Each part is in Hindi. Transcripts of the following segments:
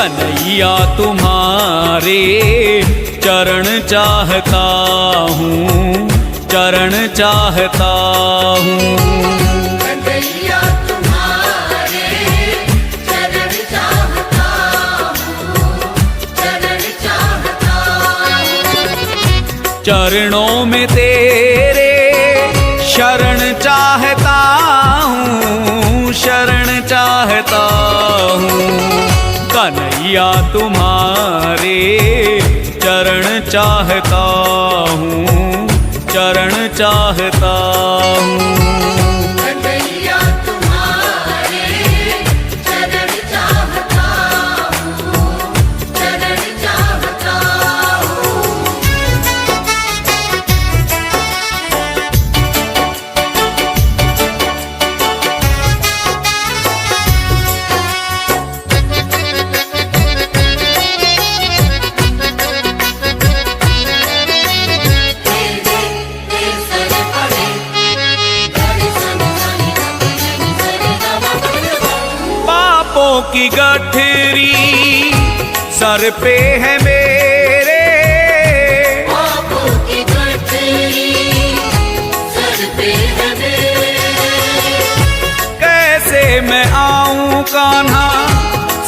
कन्हैया तुम्हारे चरण चाहता हूँ, चरण चाहता हूँ। कन्हैया तुम्हारे चरण चाहता हूँ, चरण चाहता हूँ। चरणों में तेरे शरण चाहता हूँ, शरण चाहता हूँ। कन्हैया तुम्हारे चरण चाहता हूँ, चरण चाहता हूँ। कन्हैया तुम्हारे चरण चाहता हूँ, चरण चाहता हूँ। पापों की गठरी सर पे है मेरे, पापों की गठरी सर पे है मेरे। कैसे मैं आऊं कान्हा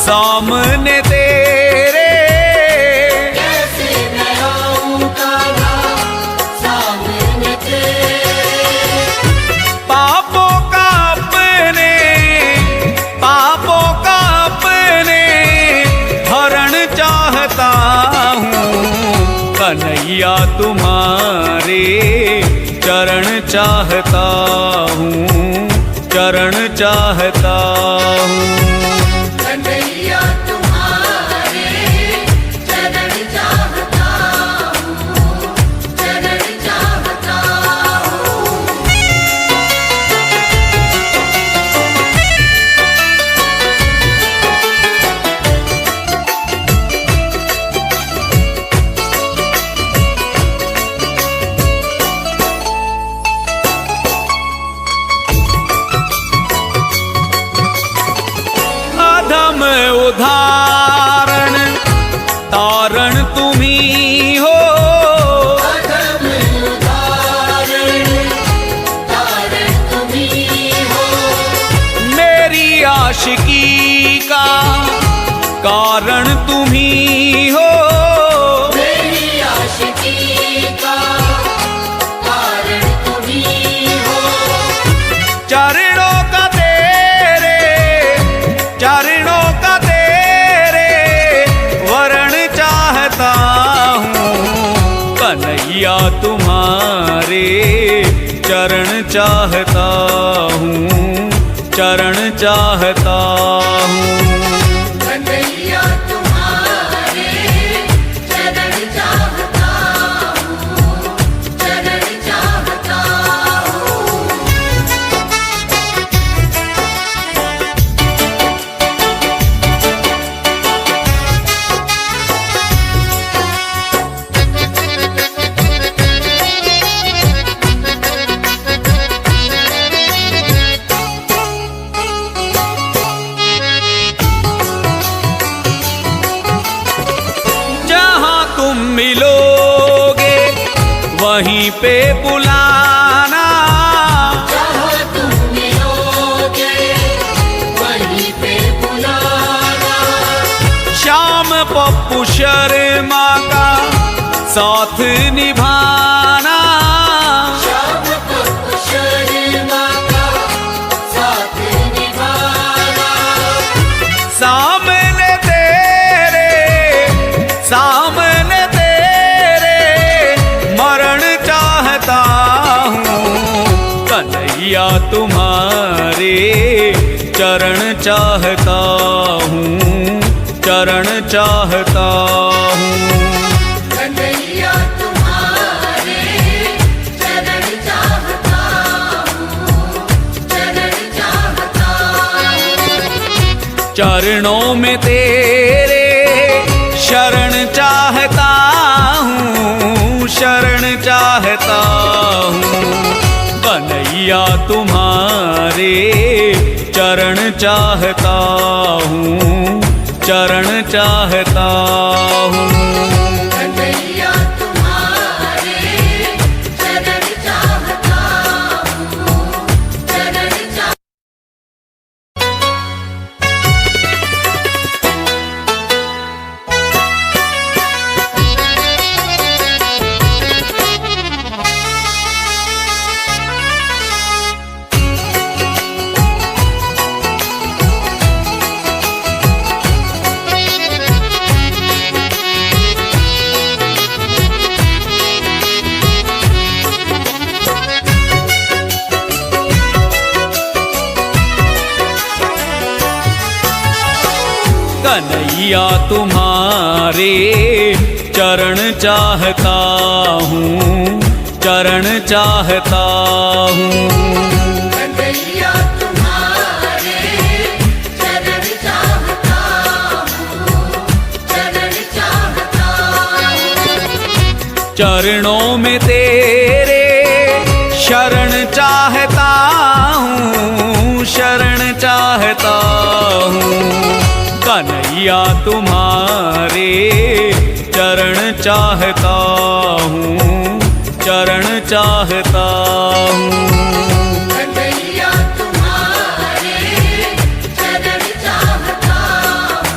सामने तेरे। कैसे मैं आऊं कान्हा सामने तेरे। पापों का अपने, पापों का अपने हरण चाहता हूँ। कन्हैया तुम्हारे चरण चाहता हूँ, चरण चाहता हूँ। कन्हैया तुम्हारे चरण चाहता हूँ, चरण चाहता हूँ। अधम उदाहरण तारण तुम्ही हो, अधम उदाहरण तारण तुम्ही हो। मेरी आशिकी का कारण तुम्ही हो। मेरी आशिकी का कारण तुम्ही हो। चरणों का तेरे, चरणों का तेरे वरण चाहता हूँ। कन्हैया तुम्हारे चरण चाहता हूँ, चरण चाहता हूँ। कन्हैया तुम्हारे चरण चाहता हूँ, चरण चाहता हूँ। जहाँ तुम मिलोगे वहीं पे बुलाना, जहाँ तुम मिलोगे वहीं पे बुलाना। श्याम पप्पू शर्मा का साथ निभाना। श्याम पप्पू शर्मा का साथ निभाना। सामने तेरे, सामने तेरे मरण चाहता हूँ। कन्हैया तुम्हारे चरण चाहता हूँ, चरण चाहता हूँ। कन्हैया तुम्हारे चरण चाहता हूँ, चरण चाहता हूँ। चरणों में तेरे शरण चाहता हूँ, शरण चाहता हूँ। कन्हैया तुम्हारे चरण चाहता हूँ, चरण चाहता हूँ। कन्हैया तुम्हारे चरण चाहता हूँ, चरण चाहता कन्हैया तुम्हारे चरण चाहता हूँ, चरण चाहता हूँ। कन्हैया तुम्हारे चरण चाहता हूँ, चरण चाहता हूँ। चरणों में तेरे शरण चाहता हूँ, शरण चाहता हूँ। कन्हैया तुम्हारे चरण चाहता हूँ, चरण चाहता हूँ। कन्हैया तुम्हारे चरण चाहता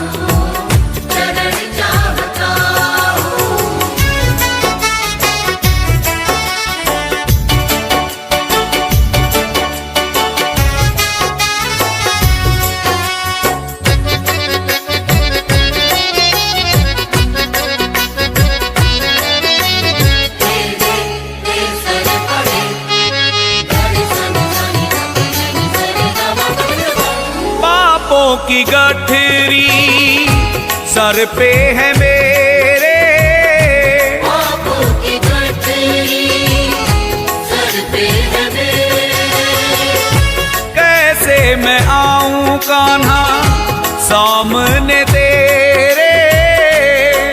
हूँ, चरण चाहता हूँ। पापों की गठरी सर पे है मेरे, पापों की गठरी सर पे है मेरे। कैसे मैं आऊं कान्हा सामने तेरे।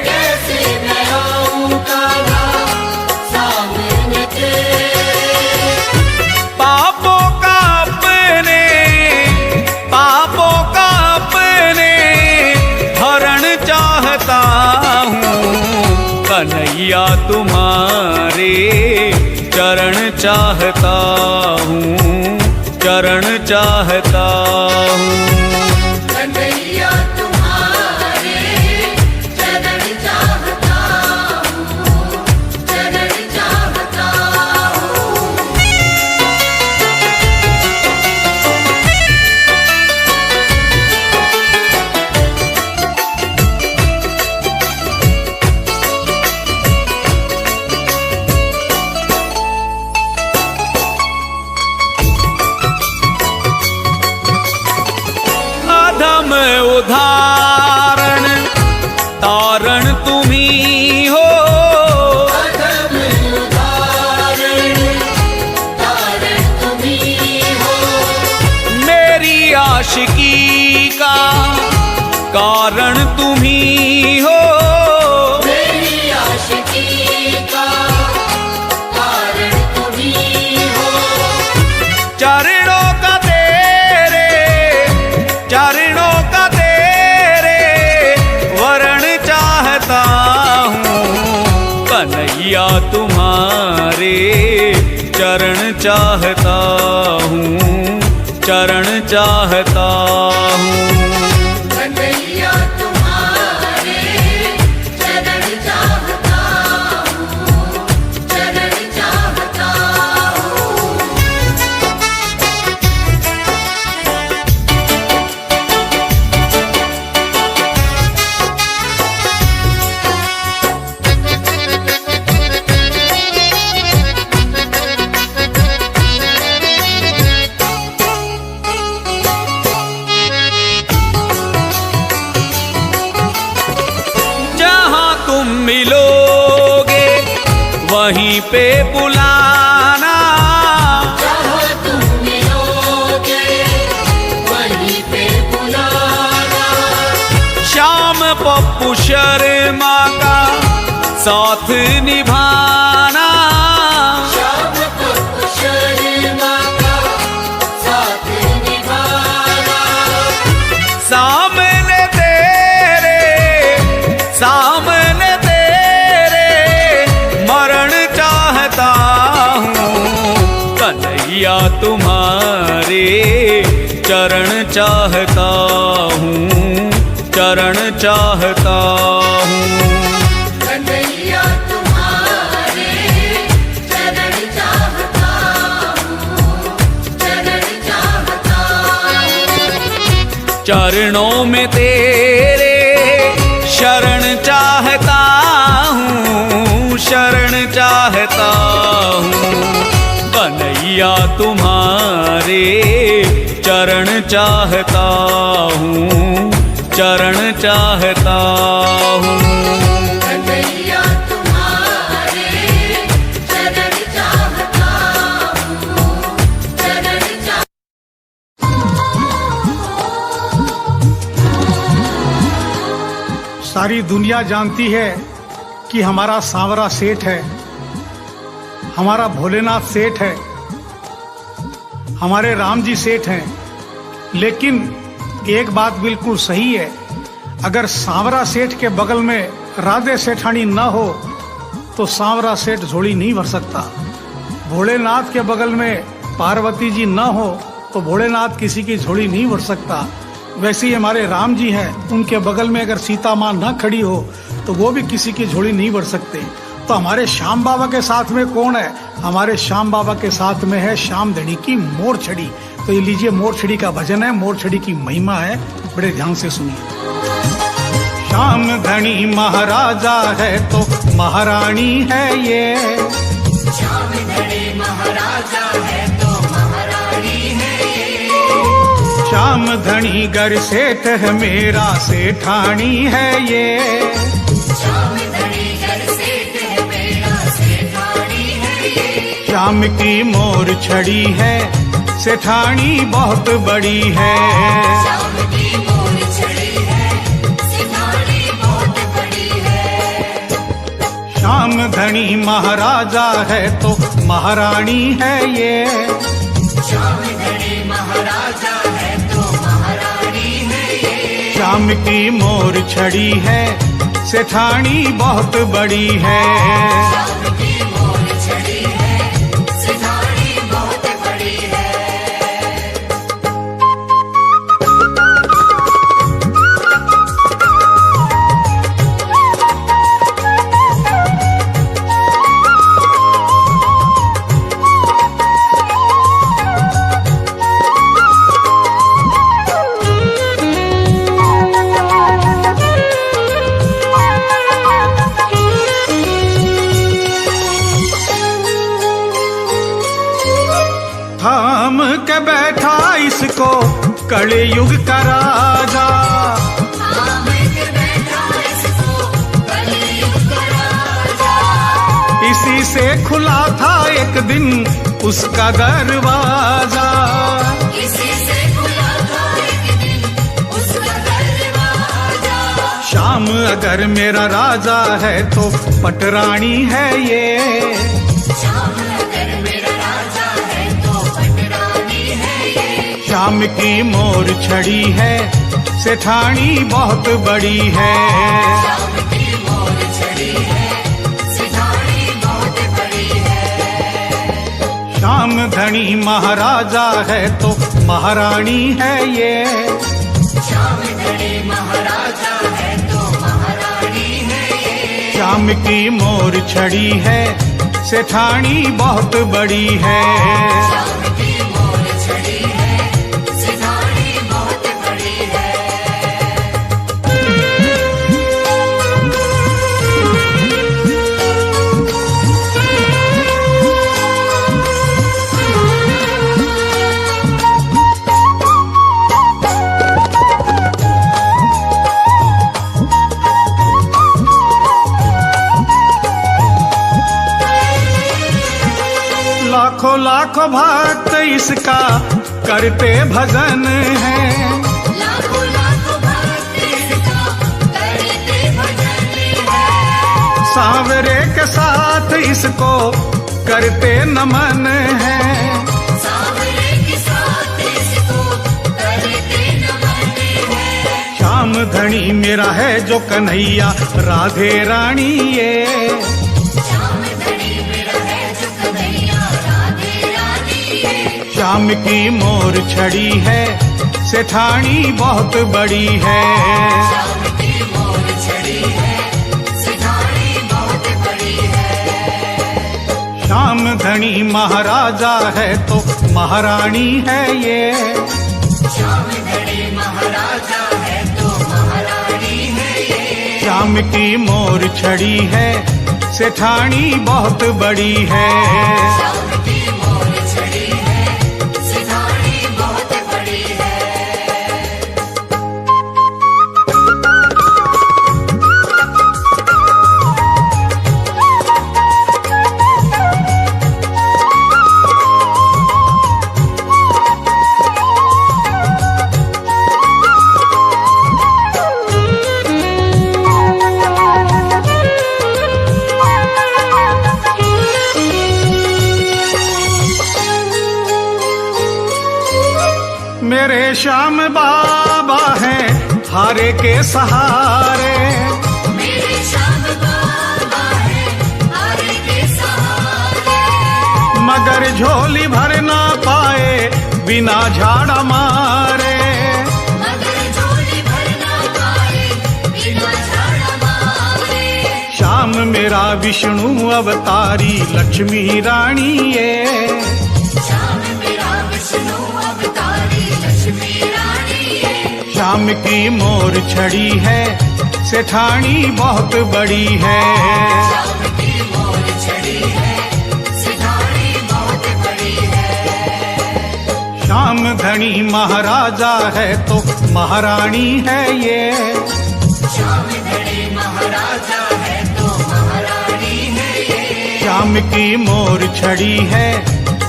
कैसे मैं आऊं कान्हा सामने तेरे। पापों का अपने हरण चाहता हूँ। कन्हैया तुम्हारे चरण चाहता हूँ, चरण चाहता हूँ। कन्हैया तुम्हारे चरण चाहता हूँ, चरण चाहता हूँ। अधम उदाहरण तारण तुम्ही हो, अधम उदाहरण तारण तुम्ही हो। मेरी आशिकी का कारण तुम्ही हो। मेरी आशिकी का कारण तुम्ही हो। चरणों का तेरे वरण चाहता हूँ। कन्हैया तुम्हारे चरण चाहता हूँ, चरण चाहता हूँ। कन्हैया तुम्हारे चरण चाहता हूँ, चरण चाहता हूँ। मिलोगे वहीं पे बुलाना, जहाँ तुम मिलोगे वहीं पे बुलाना। श्याम पप्पू शर्मा का साथ निभाना, श्याम पप्पू शर्मा का साथ निभाना। सामने तेरे तुम्हारे चरण चाहता हूँ, चरण चाहता हूँ। कन्हैया तुम्हारे चरण चाहता हूँ, चरण चाहता हूँ। चरणों में तेरे शरण चाहता हूँ, शरण चाहता हूँ। कन्हैया तुम्हारे चरण चाहता हूँ, चरण चाहता हूँ। कन्हैया तुम्हारे चरण चाहता हूँ, चरण चाहता हूँ। सारी दुनिया जानती है कि हमारा सांवरा सेठ है, हमारा भोलेनाथ सेठ है, हमारे राम जी सेठ हैं। लेकिन एक बात बिल्कुल सही है, अगर सांवरा सेठ के बगल में राधे सेठानी न हो तो सांवरा सेठ झोली नहीं भर सकता। भोलेनाथ के बगल में पार्वती जी न हो तो भोलेनाथ किसी की झोली नहीं भर सकता। वैसे ही हमारे राम जी हैं, उनके बगल में अगर सीता माँ न खड़ी हो तो वो भी किसी की झोली नहीं भर सकते। तो हमारे श्याम बाबा के साथ में कौन है? हमारे श्याम बाबा के साथ में है श्याम धनी की मोर छड़ी। तो ये लीजिए, मोर छड़ी का भजन है, मोर छड़ी की महिमा है, बड़े ध्यान से सुनिए। श्याम धनी महाराजा है तो महारानी है ये, श्याम धनी महाराजा है तो महारानी है ये। श्याम धनी गर सेठ है मेरा सेठानी है ये, श्याम धनी घर सेठ है मेरा सेठानी है ये। श्याम की मोर छड़ी है सेठानी बहुत बड़ी है, श्याम की मोर छड़ी है सेठानी बहुत बड़ी है। श्याम धनी महाराजा है तो महारानी है ये, श्याम धनी महाराजा है तो महारानी है ये। श्याम की मोर छड़ी है सेठानी बहुत बड़ी है। श्याम की मोर छड़ी है सेठानी बहुत बड़ी है। थाम के बैठा इसको कलयुग का राजा, इसी से खुला था एक दिन उसका दरवाजा। इसी से खुला था एक दिन उसका दरवाजा। श्याम अगर मेरा राजा है तो पटरानी है ये, श्याम अगर मेरा राजा है तो पटरानी है ये। श्याम की मोर छड़ी है सेठानी बहुत बड़ी है, श्याम की मोर छड़ी है सेठानी बहुत बड़ी है। श्याम धनी महाराजा है तो महारानी है ये, श्याम धनी महाराजा है तो महारानी है ये। श्याम की मोर छड़ी है सेठानी बहुत बड़ी है, श्याम की मोर छड़ी है सेठानी बहुत बड़ी है। लाखों लाखों भक्त इसका करते भजन है, लाखों लाखों भक्त इसका करते भजन है। सांवरे के साथ इसको करते नमन है, सांवरे के साथ इसको करते नमन है। श्याम धनी मेरा है जो कन्हैया राधे रानी ये, श्याम धनी मेरा है जो कन्हैया राधे रानी है। श्याम की मोर छड़ी है, सेठानी बहुत बड़ी है। श्याम की मोर छड़ी है, सेठानी बहुत बड़ी है। श्याम धनी महाराजा है तो महारानी है ये। श्याम धनी महाराजा है तो महारानी है ये। श्याम की मोर छड़ी है, सेठानी बहुत बड़ी है। श्याम की मोर छड़ी है, सेठानी बहुत बड़ी है। मेरे श्याम बाबा हैं हारे के सहारे। मेरे श्याम बाबा है हारे के सहारे। मगर झोली भर ना पाए बिना झाड़ा मारे। मगर झोली भर ना पाए बिना झाड़ा मारे। श्याम मेरा विष्णु अवतारी, लक्ष्मी रानी ये। श्याम मेरा विष्णु अवतारी, लक्ष्मी रानी है। श्याम की मोर छड़ी है, सेठानी बहुत बड़ी है। श्याम की मोर छड़ी है, सेठानी बहुत बड़ी है। श्याम धनी महाराजा है तो महारानी है ये। श्याम धनी महाराजा है तो महारानी है ये। श्याम की मोर छड़ी है,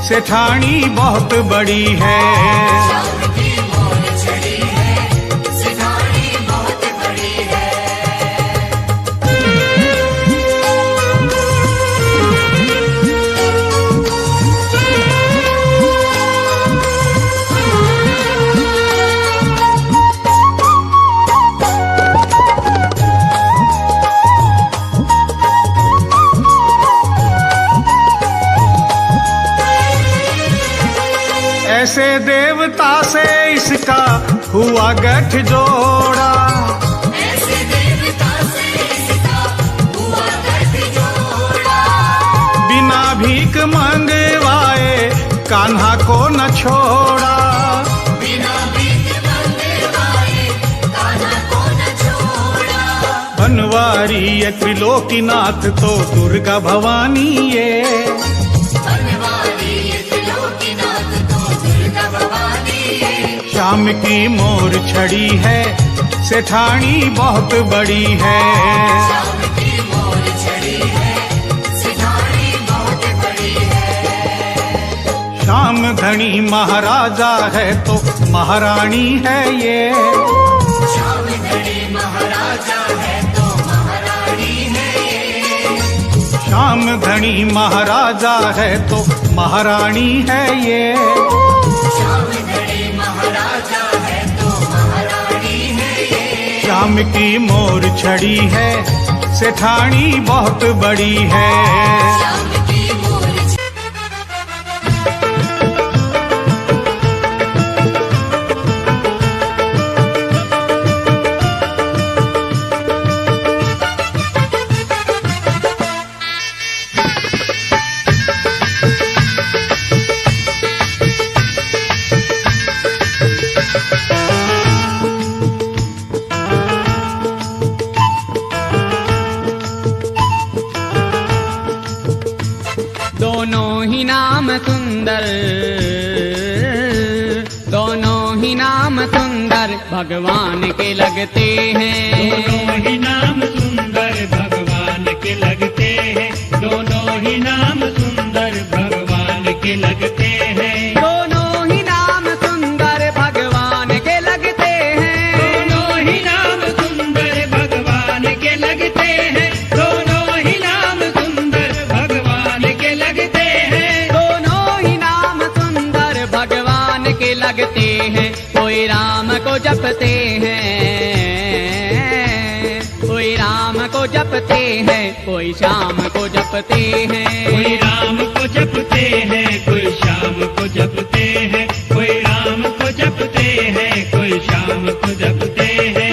सेठानी बहुत बड़ी है। श्याम की मोर छड़ी है, सेठानी बहुत बड़ी है। ऐसे देवता से इसका हुआ गठजोड़ा। ऐसे देवता से इसका हुआ गठजोड़ा। बिना भीख मंगवाए कान्हा को न छोड़ा। बिना भीख मंगवाए कान्हा को न छोड़ा। बनवारी ये त्रिलोकीनाथ तो दुर्गा भवानी ये। बनवारी ये त्रिलोकीनाथ तो दुर्गा भवानी है। श्याम की मोर छड़ी है, सेठानी बहुत बड़ी है। श्याम की मोर छड़ी है, सेठानी बहुत बड़ी है। श्याम धनी महाराजा है तो महारानी है ये। श्याम धनी महाराजा है तो महारानी है ये। श्याम धनी महाराजा है तो महारानी है ये। श्याम धनी महाराजा है तो महारानी है ये। श्याम की मोर छड़ी है, सेठानी बहुत बड़ी है। श्याम की मोर दोनों ही नाम सुंदर, दोनों ही नाम सुंदर भगवान के लगते हैं। दोनों ही नाम सुंदर भगवान के लगते हैं। दोनों ही नाम सुंदर भगवान के लगते हैं। दोनों ही नाम सुंदर भगवान के लगते हैं। दोनों ही नाम सुंदर भगवान के लगते हैं। दोनों ही नाम सुंदर भगवान के लगते हैं। दोनों ही नाम सुंदर भगवान के लगते हैं। कोई राम को जपते हैं, कोई राम को जपते हैं, कोई श्याम को जपते जपते हैं। कोई राम को जपते हैं, कोई श्याम को जपते हैं, कोई राम को जपते हैं, कोई श्याम को जपते हैं।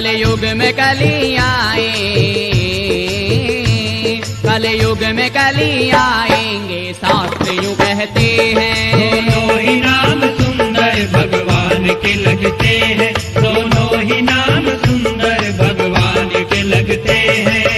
कलयुग में कली आए, कलयुग में कली आएंगे, शास्त्र यूं कहते हैं। दोनों ही नाम सुंदर भगवान के लगते हैं, दोनों ही नाम सुंदर भगवान के लगते हैं।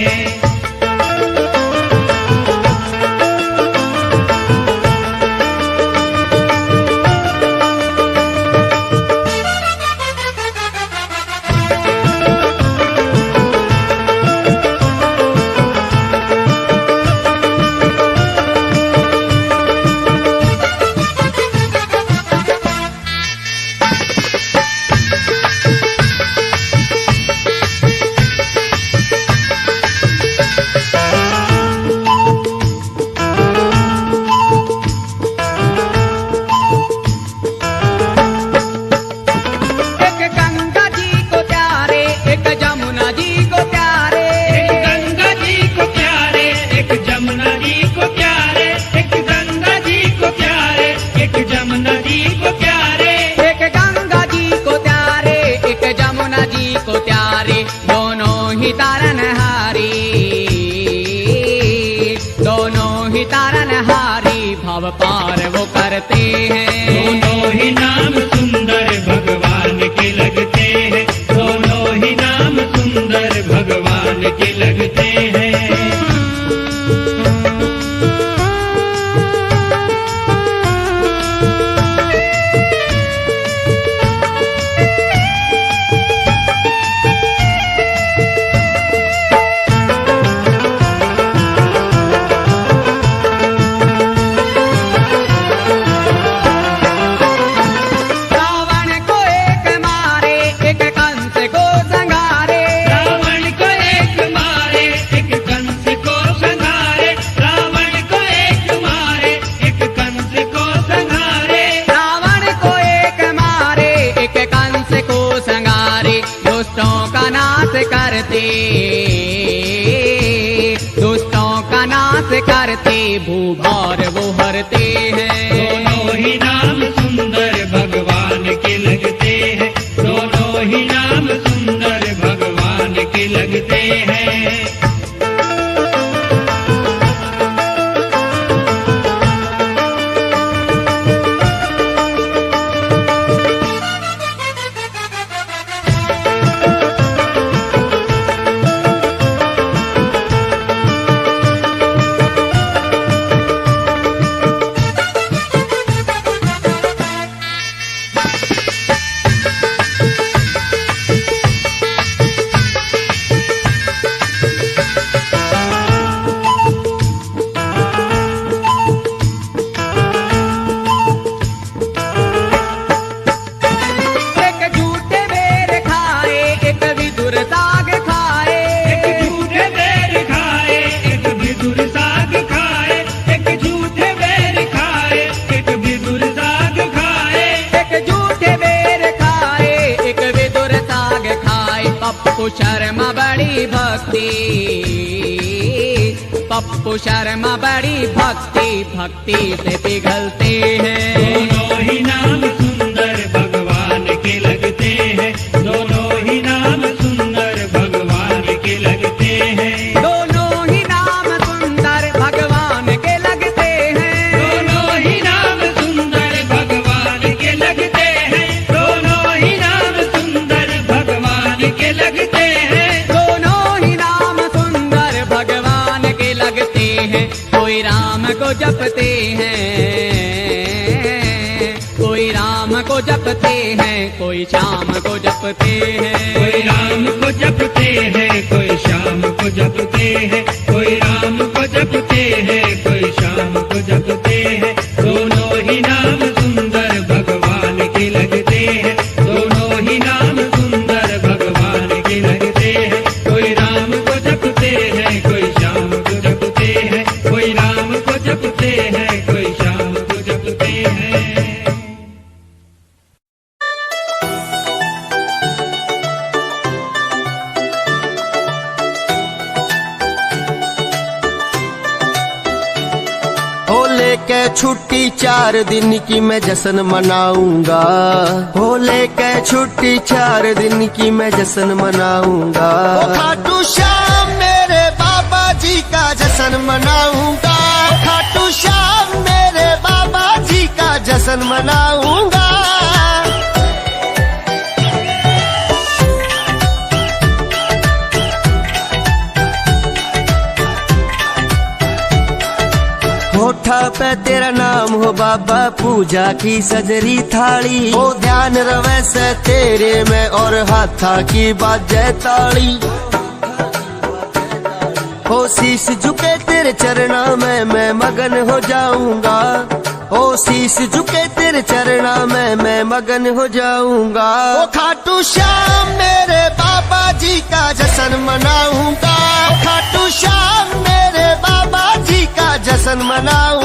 भव पार वो करते हैं। दोनों ही नाम सुंदर भगवान के लगते हैं, दोनों ही नाम सुंदर भगवान के लगते हैं। दुष्टों का नाश करते, भूभार वो हरते हैं। दोनों ही नाम सुंदर भगवान के लगते हैं, दोनों ही नाम सुंदर भगवान के लगते हैं। पप्पू शर्मा बड़ी भक्ति, पप्पू शर्मा बड़ी भक्ति, भक्ति से पिघलते हैं। दोनों ही नाम सुंदर भगवान के लगते हैं, दोनों ही नाम सुंदर भगवान के लगते हैं। दोनों ही नाम सुंदर भगवान के लगते हैं, दोनों ही नाम सुंदर भगवान के लगते हैं, दोनों ही नाम सुंदर भगवान के लगते हैं। दोनों ही नाम सुंदर भगवान के लगते हैं। कोई राम को जपते हैं, हैं, कोई शाम को जपते हैं। कोई राम को जपते हैं, कोई शाम को जपते हैं, कोई राम को जपते हैं, कोई शाम को जपते हैं। दोनों ही नाम सुंदर भगवान के लगते हैं, दोनों ही नाम सुंदर भगवान के लगते हैं। कोई राम को जपते हैं, कोई शाम को जपते हैं, कोई राम को जपते हैं, कोई शाम को जपते हैं। हो लेके छुट्टी 4 दिन की मैं जश्न मनाऊंगा, हो लेके छुट्टी 4 दिन की मैं जश्न मनाऊंगा। ओ खाटू श्याम मेरे बाबा जी का जश्न मनाऊंगा, खाटू श्याम मेरे बाबा जी का जश्न मनाऊंगा। होठा पे तेरा नाम हो बाबा, पूजा की सजरी थाली हो, ध्यान रवे से तेरे में और हाथा की बाजे ताली हो। शीश झुके तेरे चरणा में मैं मगन हो जाऊंगा, ओ शीश झुके तेरे चरणा में मैं मगन हो जाऊंगा। ओ खाटू श्याम मेरे बाबा जी का जश्न मनाऊंगा, खाटू श्याम मेरे बाबा जी का जश्न मनाऊंगा।